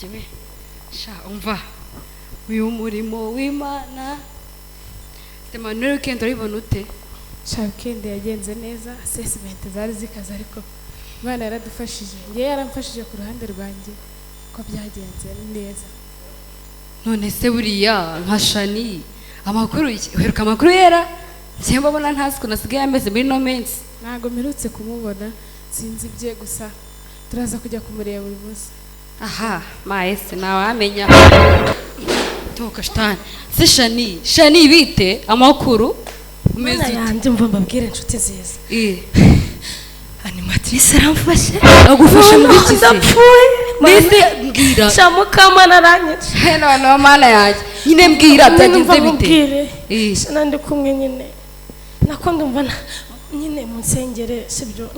yanjye we sha umva uyu murimo w'Imana Emmanuel weekend uribona ute? Sha weekend yagenze neza, assessment zari zikaza ariko Imana yaradufashije. Ngiye yaramfashije ku ruhande rwanjye ko byagenze neza. None se buriya nka Shani amakuru uheruka amakuru yera cyemba mbona ntazi ko nasigaye ameze muri no minsi. Ntago mperutse kumubona, sinzi bye gusa turaza kujya kumureba buri munsi. Aha maese nawe amenya toka shtani se Shani bite amakuru umeze yanjye mva mbabwire inshuti ziza animatrice aramfashe agufasha mu biki se mbese mbwira sha Mukamana aranyica heno no mana yanjye nyine mbwira byagenze bite nandi kumwe nyine nako ndumva nyine mu nsengere sibyo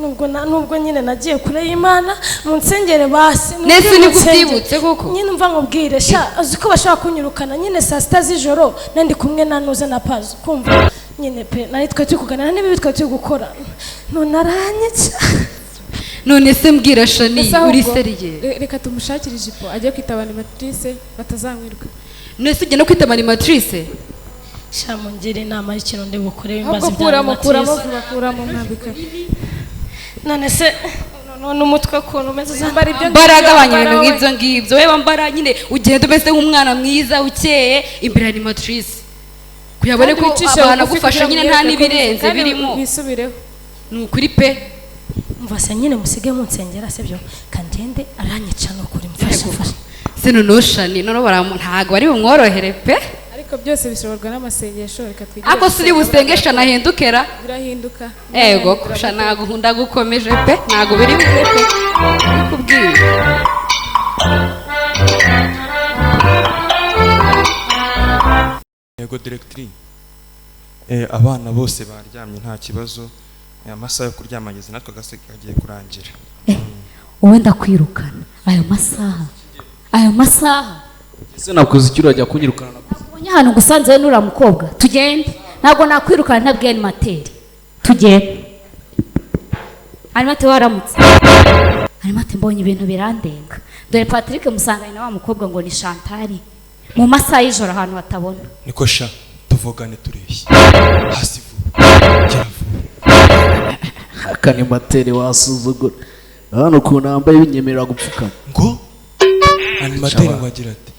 nubwo nyine nagiye kure y'Imana mu nsengere basi nese ni kubyibutse koko nyine mva nkubwire sha aziko bashaka kunyirukana nyine saa sita z'ijoro nandi kumwe na Nuze na Pazo kumva nyine pe nari twe tukugana n'ibi twe turi gukora none aranyica none se mbwira Shani uri seriye reka tumushakire ijipo ajye kwitaba animatrice batazamwiruka nese ujye no kwitaba animatrice sha mungire inama y'ikintu ndi bukore bimbaza bya kuramo mwambika none se none umutwe kuntu umeze zambara ibyo baragabanya ibintu nk'ibyo ngibyo wewe mbara nyine ugenda umeze nk'umwana mwiza ukeye imbere animatrice kuyabone ko abantu gufasha nyine nta nibirenze birimo bisubireho nukuri pe umva se nyine musige mu nsengera sebyo kandende aranyica no kuri mfasha se none Shani none ntago bari bumworohere pe ariko byose bishoborwa n'amasengesho reka twigire ako suri busengesha nahindukera birahinduka ego kusha nago hunda gukomeje pe nago biri pe kubwira yego directrice abana bose baryamye nta kibazo amasaha yo kuryama ageze natwe gagiye kurangira wowe ndakwirukana ayo masaha ese nakoze icyo urajya kunyirukana nabonye hano gusanze nura mukobwa tugende ntabwo nakwirukana ntabwiye animateri tugende animateri waramutse animateri mbonye ibintu birandenga dore Patrick musanganye na wa mukobwa ngo ni Chantal mu masaha y'ijoro ahantu hatabona niko sha tuvugane tureshye hasi akanimateri wasuzugura hano ukuntu yambaye binyemerera gupfukama ngo animateri ngo agira ati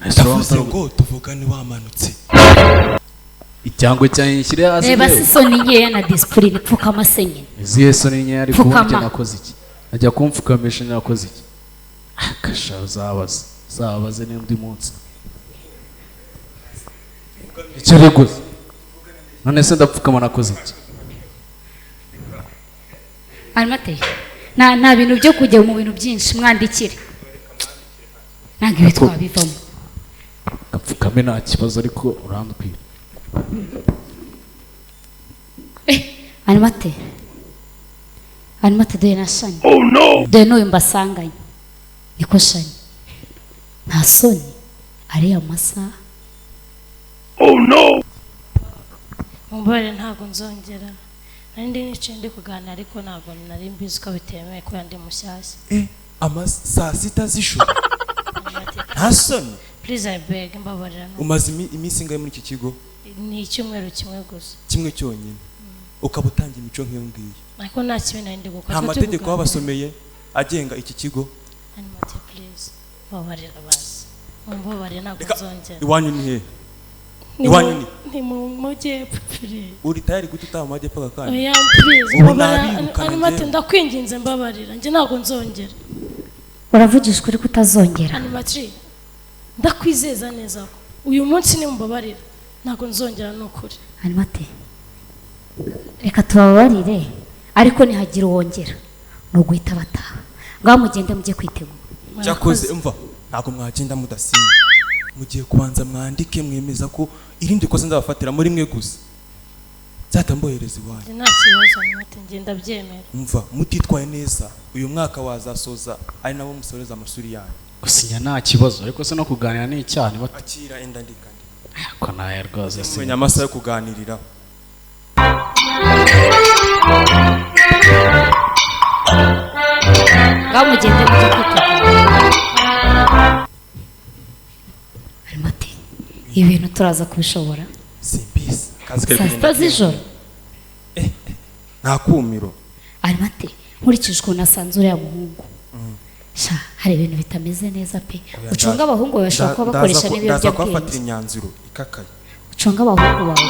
ndavuze ngo tuvugane wamanutse icyango cyanyishyire hasi reba sisoni nkeya na discipline pfukama se nyine izihe soni nkeya ari kubonye nakoze iki ajya kumfukamisha nakoze iki akasha uzabaze n'undi munsi icyo reguze none se ndapfukama nakoze iki animateri nta bintu byo kujya mu bintu byinshi mwandikire ntabwo ibi twabivamo gapfukame nta kibazo ariko urandwira animateri dore na Shani dore n'uyu mbasanganye niko Shani nta soni ariya masaha mubare ntabwo nzongera nandi nice ndi kuganira ariko ntabwo nari mbizi ko bitemewe ko yandi mushyashya saa sita z'ijoro nta soni please I beg mbabarira umaze iminsi ingahe muri iki kigo ni icyumweru kimwe gusa kimwe cyonyine ukaba utanga imico nk'iyo ngiyo ariko nta kibi nari ndi gukora nta mategeko babasomeye agenga iki kigo animate please mbabarira basi mbabarira ntabwo nzongera iwanyu ni he iwanyu ni mu majyepfo uri tayari guta utaha mu majyepfo akanya oya please mbabarira animate ndakwinginze mbabarira njye ntabwo nzongera uravugishwa uri kutazongera animatri ndakwizeza neza ko uyu munsi ni mbabarira ntabwo nzongera n'ukuri animate reka tubabarire ariko nihagira uwongera no guhita bataha ngaho mugende mujye kwitegura cyakoze umva ntabwo mwagenda mudasinye mugiye kubanza mwandike mwemeza ko irindi kosa ndabafatira muri mwe gusa zatambohereza iwanyu nta kibazo animate ngenda byemera umva mutitwaye neza uyu mwaka wazasoza ari nabo musoreza amashuri yanyu gusinya nta kibazo ariko se no kuganira ni icyaha akira enda ndikandi ko naye rwose simenya amasaha yo kuganirira ngaho mugende mujye kwitegura ibintu turaza kubishobora simbizi akazi kari saa sita z'ijoro nta kumiro arimate nkurikije ukuntu nasanze uriya muhungu sha hari ibintu bitameze neza pe ucunga abahungu bawe bashobora kuba bakoresha ndaza kubafatira n'ibiyobyabwenge imyanzuro ikakaye ucunga abahungu bawe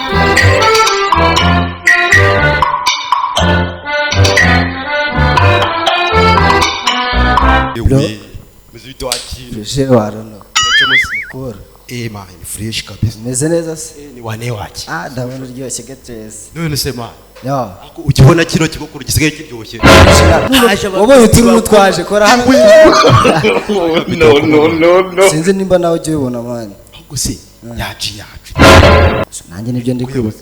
Ewe, meze bito akiri. Fresh warano. Kora. Man, ni fresh kabisa. Meze neza se? Ni wane waki. Ndabona uryoshye gatese. None se man. Yo. Ukibona kino kibokuru gisigaye kiryoshye. Wowe uturimo twaje kora hano. No. Sinzi nimba nawe ujye ubona mani. Ahubwo se yaci. Nanjye nibyo ndi kwibuka.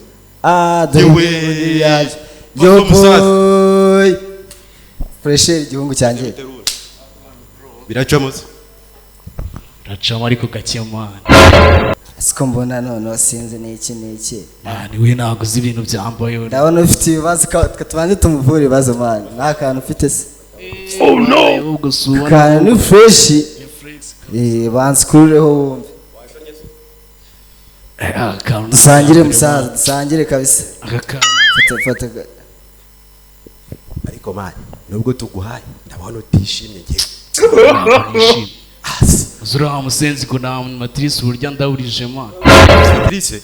Yewe. Yaje. Yo boy. Fresh igihungu cyanjye. Biracamo. Racamo ariko gake mani. Siko mbona none sinzi n'iki. Mani we ntabwo uzi ibintu byambaye. Ndabona ufite ibibazo tubanze tumuvure ibibazo mani. Nta kantu ufite se. Oh no. Ubwo suba. Kandi ni fresh. Bansukureho wumve. Dusangire musaza, dusangire kabisa. Fata. Ariko man, nubwo tuguhaye ndabona utishimye ngiye. Zura musenzi ko na matrice burya ndawurije man. Matrice?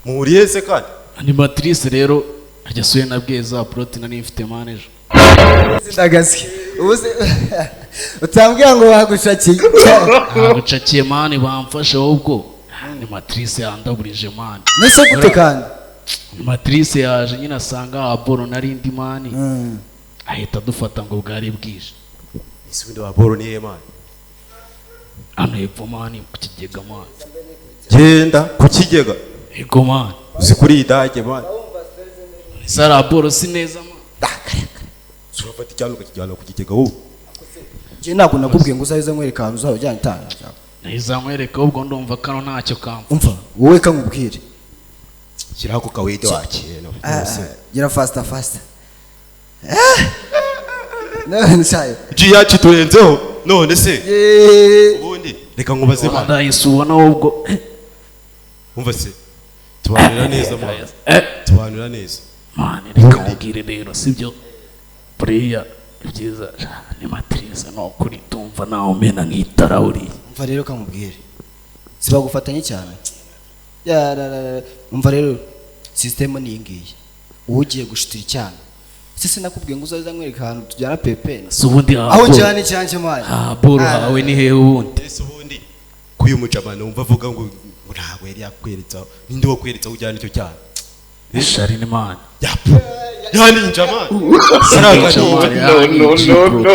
Muhuriye se kandi? Ni matrice rero ajya suye nabwiye za protein nari mfite manager. Ndagasi. Ubuse utambwira ngo bagushakiye. Bagucakiye man bamfasha ahubwo. Ni matrice yandaburije man. Nese gute kandi? Matrice yaje nyine asanga aboro nari ndi man. Ahita dufata ngo bwari bwije. Isi windi wa boro niye man. Ano hepfo man ku kigega man. Genda ku kigega. Ego man. Uzi kuri idage man. Sara boro si neza man. Surafata cyane ukijyana ku kigega wowe. Je ntabwo nakubwiye ngo uzayize nkwereka ahantu uzajyana itanga. Nahiza nkwereka ubwo ndumva kano ntacyo kamva. Umva wowe kankubwire. Shyiraho ku kawede wakire no. Gira faster. None shayo. Ji yacu turenzeho none se. Ubundi reka nkubaze man. Ndayisubona ubwo. Umva se. Tubanira neza man. Tubanira neza. Man reka mubwire rero sibyo. Buriya ibyiza ni matrice no kuri tumva nawe umena nk'itara uri. Umva rero kamubwire. Sibagufatanye cyane. Umva rero system ni ingiye. Ugiye gushitira cyane. Sisi nakubwiye ngo uzaza nkwereka ahantu tujyana pepe. Subundi aho cyane cyane mali. Boro hawe ni hehe ubundi? Ese ubundi kuyu mucamana umva avuga ngo ntabwo yari yakweretsa ninde wo kweretsa ujyana icyo cyane. Shari ni man. Yapu. Yani njama. No.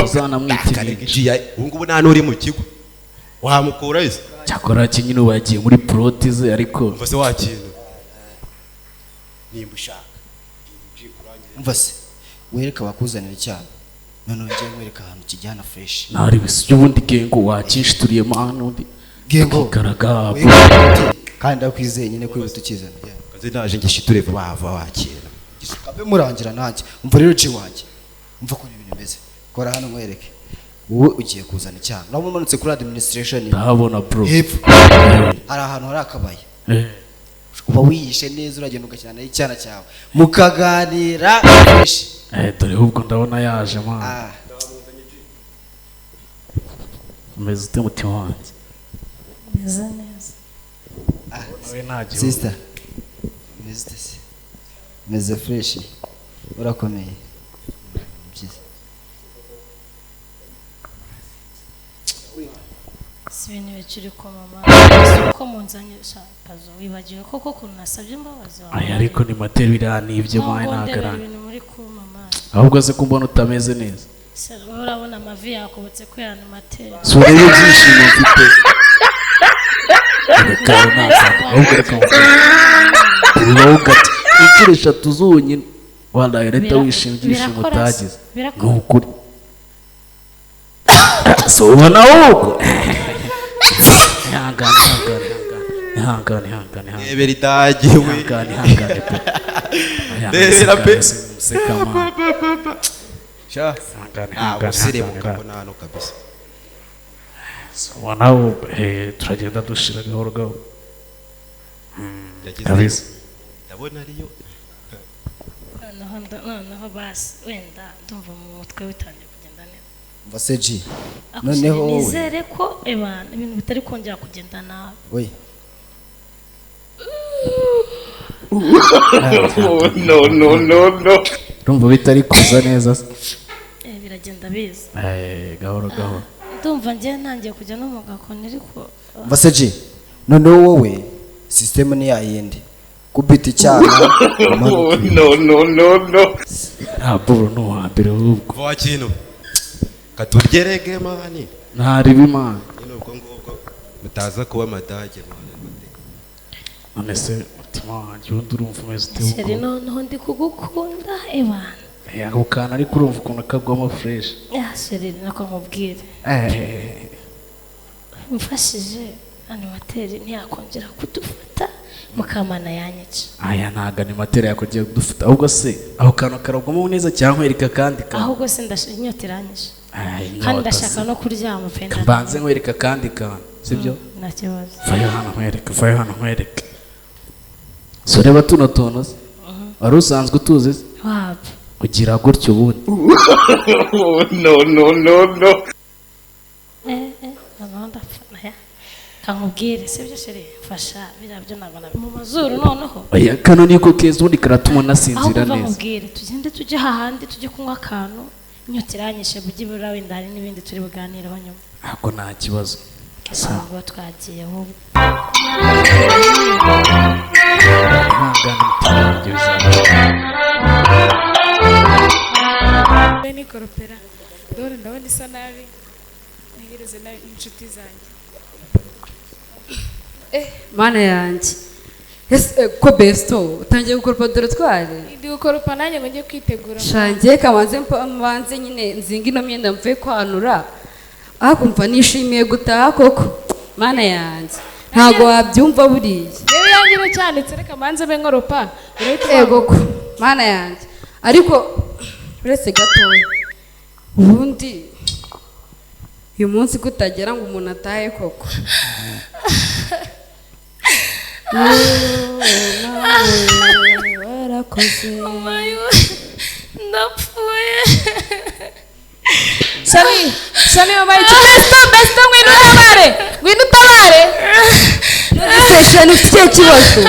Zana mwitirije. Ubungubu nta nuri mu kigo. Wamukura ese. Cyakora kinyine wagiye muri protize ariko umva se wakintu. Nimba ushaka. Umva se wereka bakuzanira cyane. None ngiye nkwereka ahantu kijyana fresh. Nari bisyo ubundi gengo wakinshituriye man undi. Gengo karaga. Kandi akwizeye nyine kwibuta ukizana. Kaze naje ngishiture bava wakira. Gisukabe murangira nanjye. Umva rero ci wanjye. Umva ko ibintu bimeze. Kora hano nkwereke. Wowe ugiye kuzana cyane. Nabo umanutse kuri administration. Ndabona bro. Hepfo. Hari ahantu hari akabaye. Uba wiyishe neza uragenda ugashyana icyana cyawe. Mukaganira fresh. Dore ubwo ndabona yaje man. Meze ute mutima wanjye? Meze neza. Nawe ntagiye. Sister. Meze fresh. Urakomeye. Sibintu bikiri ko mama. Ko munzanye pazo wibagiwe koko kuntu nasabye imbabazi wawe. Aya ariko ni materi birani ibyo mwaye nagarana. Ibintu muri ku mama. Ahubwo se kumbona utameze neza. Urabona amavi yakubutse ko yana materi. Sura y'ibyishimo mfite. Reka nasa. Ahubwo reka. Uroga. Ikiri 3 zonyine. Wala leta wishimye ibyishimo utagize. Nukuri. So ubona uko. Ihangane. Eberi dagiwe. Ihangane. Dera pe. Sekama. Sha. Usirebuka ko nano kabisa. Ubona uko turagenda dushira gahoro gahoro. Kabisa. ndabona ariyo noneho basi wenda ndumva mu mutwe witangiye kugenda neza umva se G noneho noneho wowe nizere ko ibintu bitari kongera kugenda nabi we no urumva bitari kuza neza se? biragenda biza Gahoro gahoro. ndumva njye ntangiye kujya no mu gakoni ariko umva se G noneho wowe system ni yayindi kubita icyana Bro no hambere ubwo. vuba kintu katurgerege mani Ntari bimana. ubwo ngubwo mutaza kuba amadage mani None se mutima wanjye undi urumva umeze ute seri ubwo? noneho ndi kugukunda ebana Ako kana ariko urumva ukuntu kagwamo fresh. seri nako nkubwire mfashije animateri ntiyakongera kudufata Mukamana yanyica Aya ntago animateri yakugiye kudufata ahubwo se aho kantu karagwamo neza cyangwa nkwereka kandi kantu. ahubwo se inyota iranyishe kandi ndashaka no kuryama penda Mbanze nkwereka kandi kantu sibyo? nta kibazo Vayo hano nkwereke. So reba tuno tuntu se? Wari usanzwe utuzi se? wapi Ugira gutyo ubundi. ndapfa kankubwire sibyo seri fasha birabyo nabona mu mazuru noneho Oya kano niko keza ubundi karatuma nasinzira ahubwo neza. nkubwire tugende tujye hahandi tujye kunywa akantu inyota iranyishe bujye bura wenda hari n'ibindi turi buganireho nyuma Ako nta kibazo. ntabwo twagiye ahubwo ni koropera dore ndabona isa nabi ntegereze n'inshuti zanjye mana yanjye ko besto utangiye gukoropa dore twari ndi gukoropa nanjye ngo njye kwitegura shangiye kabanze nyine nzinga ino myenda mvuye kwanura akumva nishimiye gutaha koko mana yanjye ntabwo wabyumva buriya yewe yanjye iracyanditse reka manze be nkoropa yego ko mana yanjye ariko uretse gatoya ubundi uyu munsi kutagera ngo umuntu atahe koko warakoze ndapfuye shami wabaye besto ngwino utabare ese shani ufite ikihe kibazo